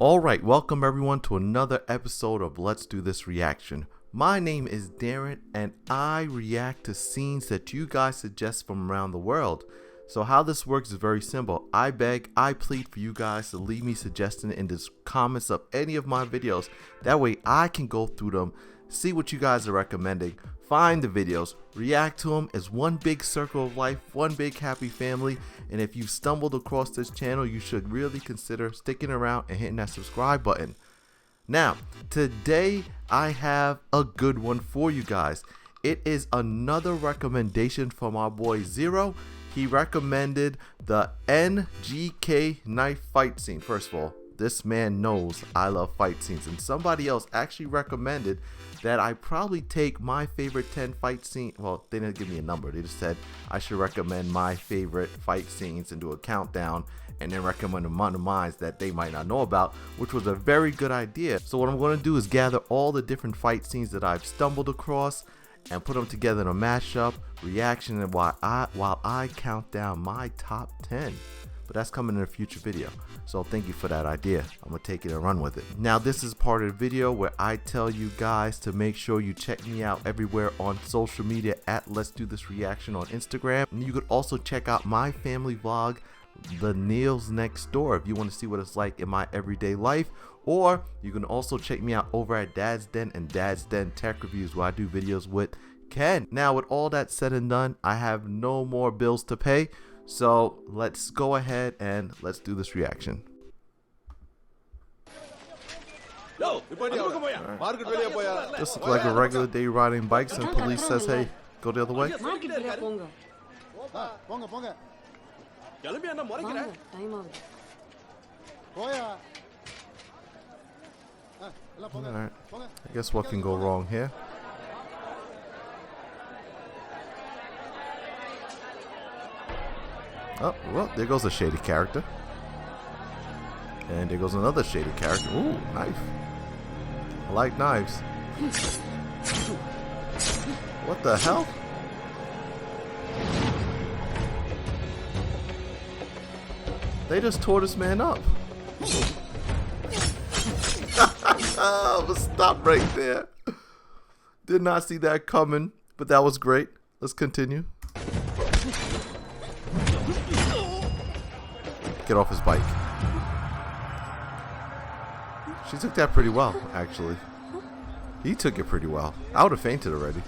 Alright, welcome everyone to another episode of Let's Do This Reaction. My name is Darren and I react to scenes that you guys suggest from around the world. So how this works is very simple. I plead for you guys to leave me suggestions in the comments of any of my videos. That way I can go through them, see what you guys are recommending, find the videos, react to them as one big circle of life, one big happy family. And if you've stumbled across this channel, you should really consider sticking around and hitting that subscribe button. Now, today I have a good one for you guys. It is another recommendation from our boy Zero. He recommended the NGK knife fight scene. First of all, this man knows I love fight scenes, and somebody else actually recommended that I probably take my favorite 10 fight scenes. Well, they didn't give me a number. They just said I should recommend my favorite fight scenes and do a countdown and then recommend amount of mine that they might not know about, which was a very good idea. So what I'm going to do is gather all the different fight scenes that I've stumbled across and put them together in a mashup reaction, and while I count down my top 10. But that's coming in a future video, so thank you for that idea. I'm gonna take it and run with it. Now this is part of the video where I tell you guys to make sure you check me out everywhere on social media at Let's Do This Reaction on Instagram. And you could also check out my family vlog, The Neil's Next Door, if you want to see what it's like in my everyday life. Or you can also check me out over at Dad's Den and Dad's Den Tech Reviews, where I do videos with Ken. Now with all that said and done, I have no more bills to pay. So let's go ahead and let's do this reaction. Right. This looks like a regular day riding bikes and police says, hey, go the other way. Alright, I guess what can go wrong here? Oh, well, there goes a shady character. And there goes another shady character. Ooh, knife. I like knives. What the hell? They just tore this man up. But stop right there. Did not see that coming, but that was great. Let's continue. Get off his bike. She took that pretty well, actually. He took it pretty well. I would have fainted already.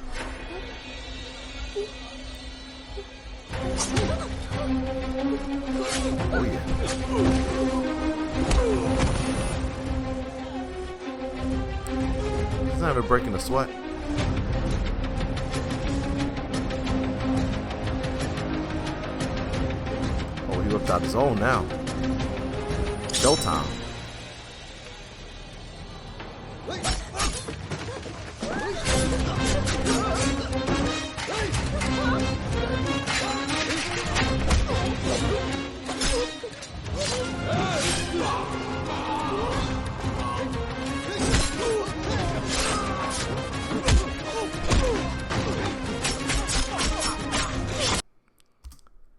Oh yeah. He's not even breaking a sweat. He whipped out his own now. Showtime.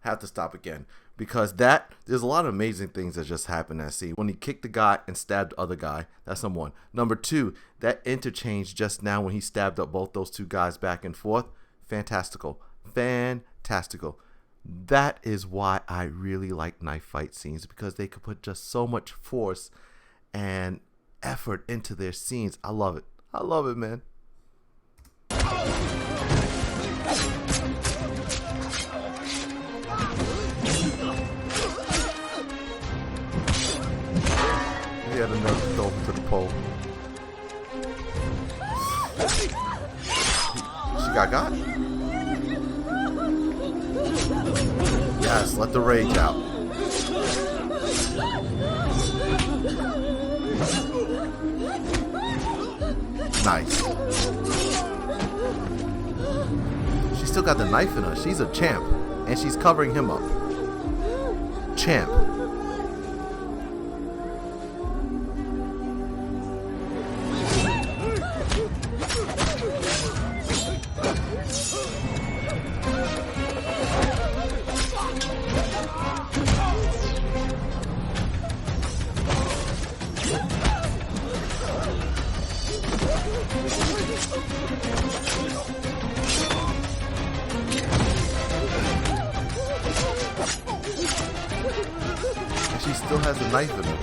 Have to stop again, because there's a lot of amazing things that just happened in that scene. When he kicked the guy and stabbed the other guy, that's number one. Number two, that interchange just now when he stabbed up both those two guys back and forth, fantastical. That is why I really like knife fight scenes, because they could put just so much force and effort into their scenes. I love it, man. He had enough to throw him to the pole. She got? Yes, let the rage out. Nice. She still got the knife in her. She's a champ. And she's covering him up. Champ. a knife in him.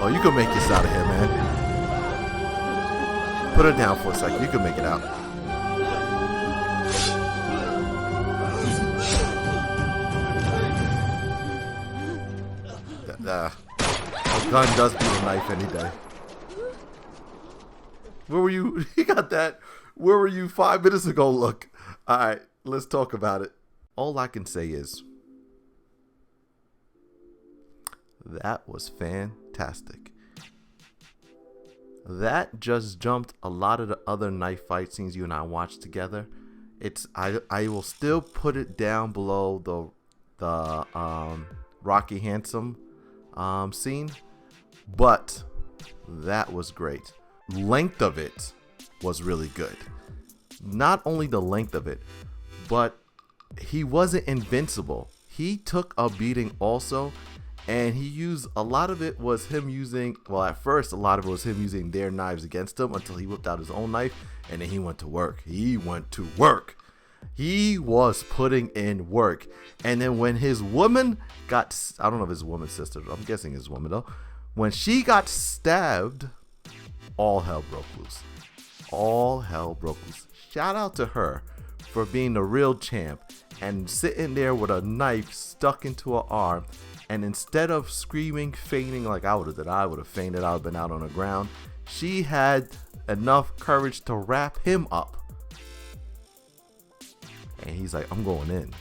Oh, you can make this out of here, man. Put it down for a second. You can make it out. A gun does beat a knife any day. Where were you? He got that. Where were you 5 minutes ago? Look. All right, let's talk about it. All I can say is that was fantastic. That just jumped a lot of the other knife fight scenes you and I watched together. I will still put it down below the Rocky Handsome scene, but that was great. Length of it was really good. Not only the length of it, but he wasn't invincible. He took a beating also, and he used a lot of it was him using, well, at first a lot of it was him using their knives against him until he whipped out his own knife, and then he went to work. He was putting in work. And then when his woman got, I don't know if his woman's sister, I'm guessing his woman though, when she got stabbed, all hell broke loose. All hell broke loose. Shout out to her for being the real champ and sitting there with a knife stuck into her arm. And instead of screaming, fainting like I would have done, I would have fainted, I would have been out on the ground. She had enough courage to wrap him up. And he's like, I'm going in.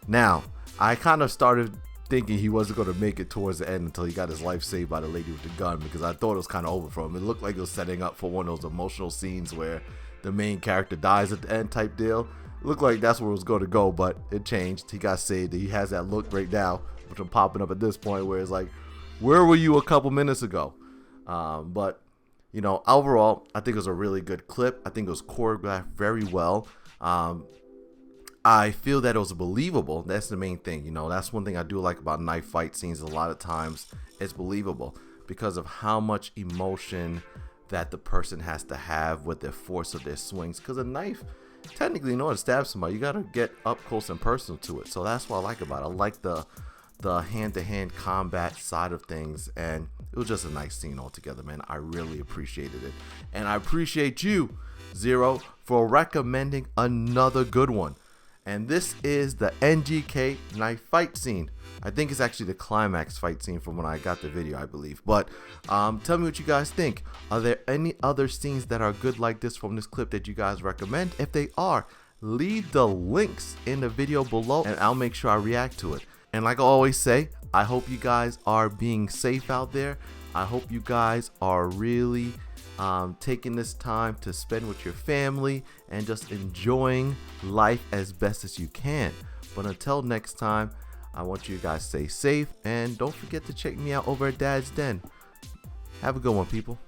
Now, I kind of started thinking he wasn't going to make it towards the end until he got his life saved by the lady with the gun, because I thought it was kind of over for him. It looked like it was setting up for one of those emotional scenes where the main character dies at the end type deal. It looked like that's where it was going to go, but it changed. He got saved. He has that look right now, which I'm popping up at this point, where it's like, where were you a couple minutes ago? But, you know, overall, I think it was a really good clip. I think it was choreographed very well. I feel that it was believable. That's the main thing. You know, that's one thing I do like about knife fight scenes. A lot of times it's believable because of how much emotion that the person has to have with the force of their swings. Because a knife, technically, in order to stab somebody, you got to get up close and personal to it. So that's what I like about it. I like the hand-to-hand combat side of things, and it was just a nice scene altogether, man. I really appreciated it. And I appreciate you, Zero, for recommending another good one. And this is the NGK knife fight scene. I think it's actually the climax fight scene from when I got the video, I believe. But tell me what you guys think. Are there any other scenes that are good like this from this clip that you guys recommend? If they are, leave the links in the video below and I'll make sure I react to it. And like I always say, I hope you guys are being safe out there. I hope you guys are really taking this time to spend with your family and just enjoying life as best as you can. But until next time, I want you guys to stay safe, and don't forget to check me out over at Dad's Den. Have a good one, people.